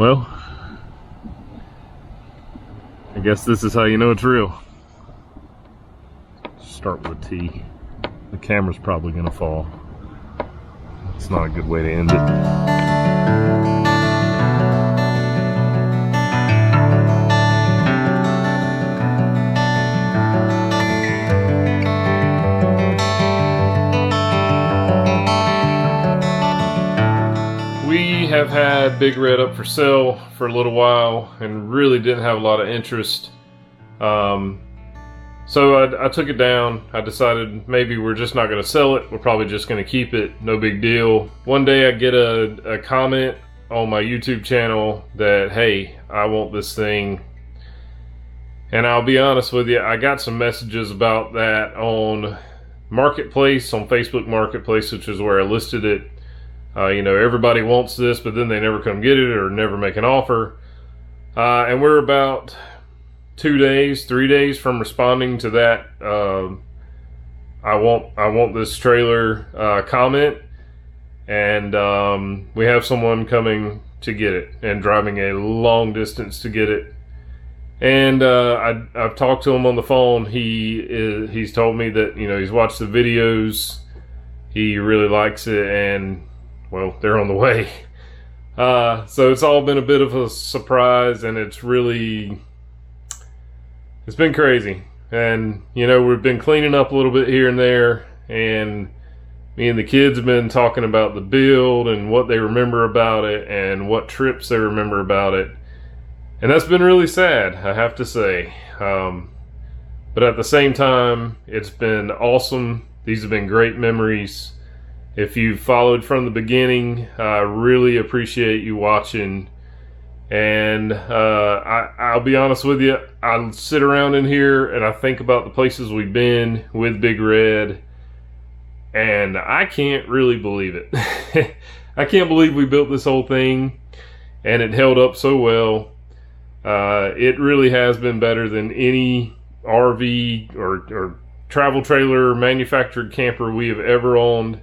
Well, I guess this is how you know it's real. Start with a T. The camera's probably gonna fall. It's not a good way to end it. We have had Big Red up for sale for a little while and really didn't have a lot of interest. So I took it down. I decided maybe we're just not going to sell it. We're probably just going to keep it. No big deal. One day I get a comment on my YouTube channel that, hey, I want this thing. And I'll be honest with you, I got some messages about that on Marketplace, on Facebook Marketplace, which is where I listed it. You know, everybody wants this, but then they never come get it or never make an offer. And we're about 3 days from responding to that. I want this trailer comment, and we have someone coming to get it and driving a long distance to get it. And I've talked to him on the phone. He's told me that, you know, he's watched the videos, he really likes it, and well, they're on the way. So it's all been a bit of a surprise, and it's been crazy. And, you know, we've been cleaning up a little bit here and there, and me and the kids have been talking about the build and what they remember about it and what trips they remember about it. And that's been really sad, I have to say. But at the same time, it's been awesome. These have been great memories. If you followed from the beginning, I really appreciate you watching. And I'll be honest with you, I sit around in here and I think about the places we've been with Big Red, and I can't really believe it. I can't believe we built this whole thing and it held up so well. It really has been better than any RV or travel trailer manufactured camper we have ever owned.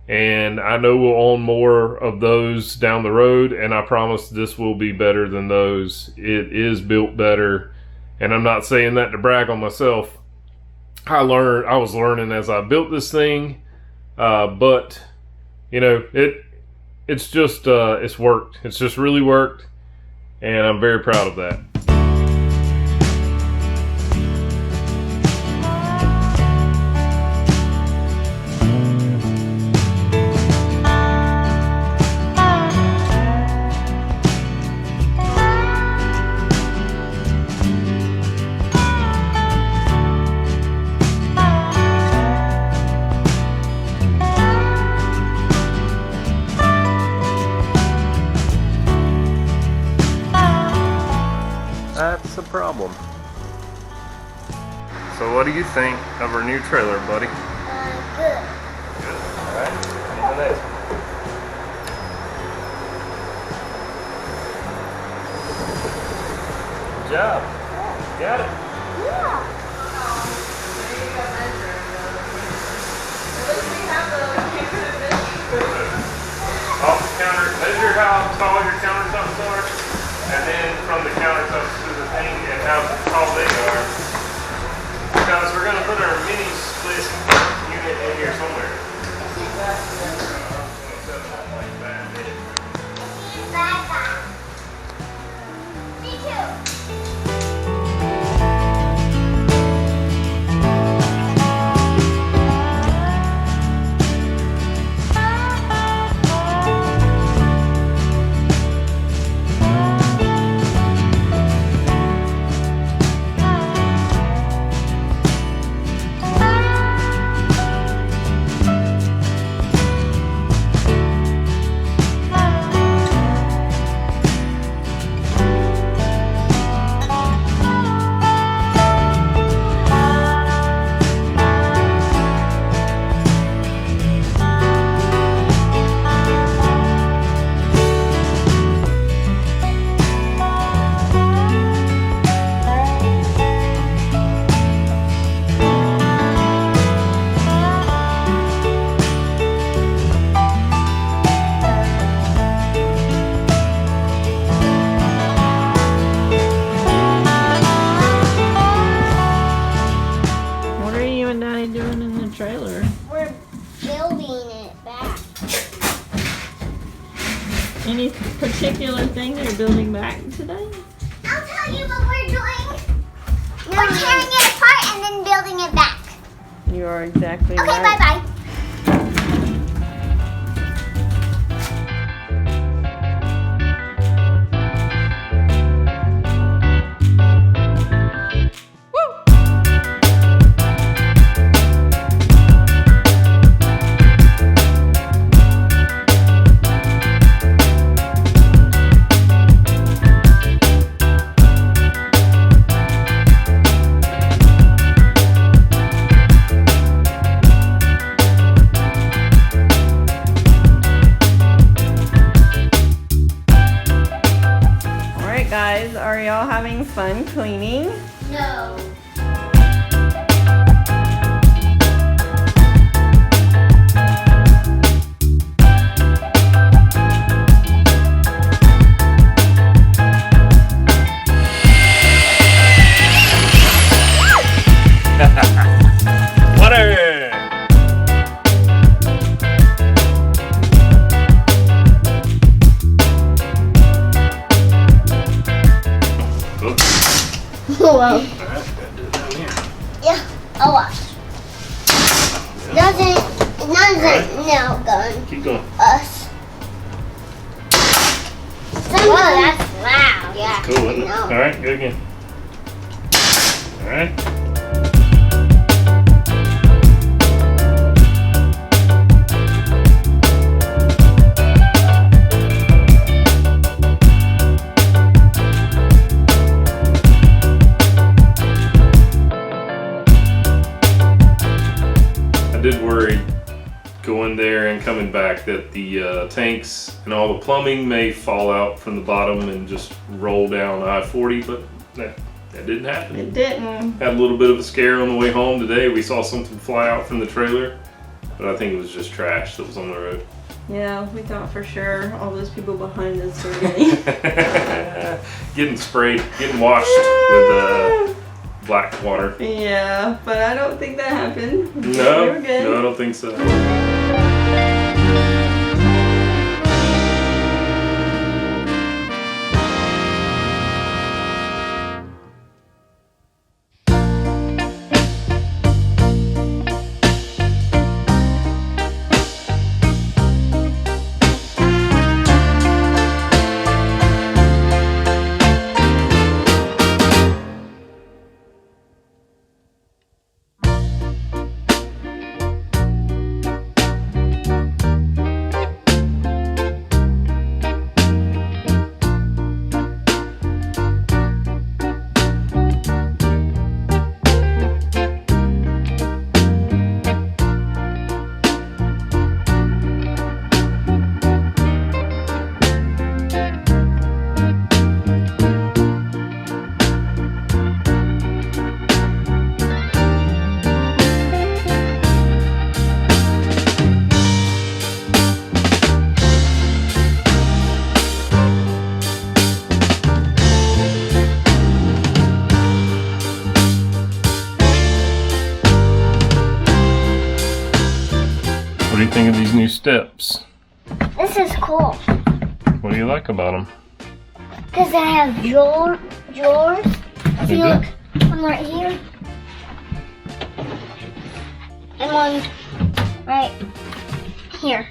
And I know we'll own more of those down the road, and I promise this will be better than those. It is built better, and I'm not saying that to brag on myself. I was learning as I built this thing, but you know, it's worked. It's just really worked, and I'm very proud of that. That's the problem. So what do you think of our new trailer, buddy? Good. Good. Alright, on the next one. Good job. Got it. Yeah. Measure how tall your countertops are, and then from the countertops to the thing and how tall they are. Because we're going to put our mini split unit in here somewhere. Me too. Any particular thing you're building back today? I'll tell you what we're doing. We're tearing it apart and then building it back. You are exactly Okay, right. bye-bye. Alright guys, are y'all having fun cleaning? No. Water! Whoa. Yeah, I'll watch. Doesn't nail gun Keep going. us. Whoa, that's loud. Yeah. Cool, isn't it? No. Alright, go again. Alright. I did worry going there and coming back that the tanks and all the plumbing may fall out from the bottom and just roll down I-40, but that didn't happen. It didn't. Had a little bit of a scare on the way home today. We saw something fly out from the trailer, but I think it was just trash that was on the road. Yeah, we thought for sure all those people behind us were getting Getting sprayed, getting washed with black water. Yeah, but I don't think that happened. No, We were good. no, I don't think so. What do you think of these new steps? This is cool. What do you like about them? Because they have drawers. If They you do? look, one right here. And one right here.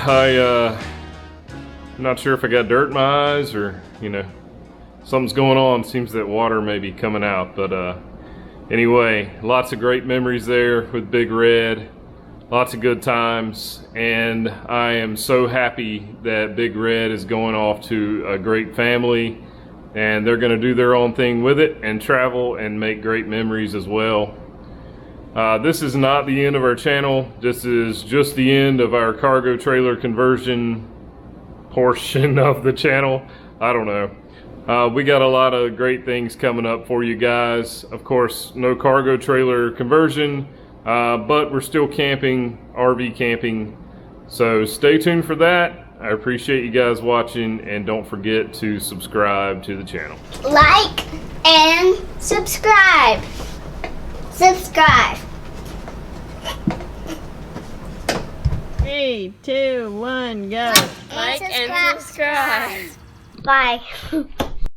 I'm not sure if I got dirt in my eyes or, you know, something's going on. Seems that water may be coming out, but anyway, lots of great memories there with Big Red. Lots of good times, and I am so happy that Big Red is going off to a great family, and they're going to do their own thing with it and travel and make great memories as well. This is not the end of our channel. This is just the end of our cargo trailer conversion portion of the channel. I don't know. We got a lot of great things coming up for you guys. Of course, no cargo trailer conversion. But we're still camping, RV camping, so stay tuned for that. I appreciate you guys watching, and don't forget to subscribe to the channel. Like and subscribe. Subscribe. 3, 2, 1, go. Like and subscribe. Bye.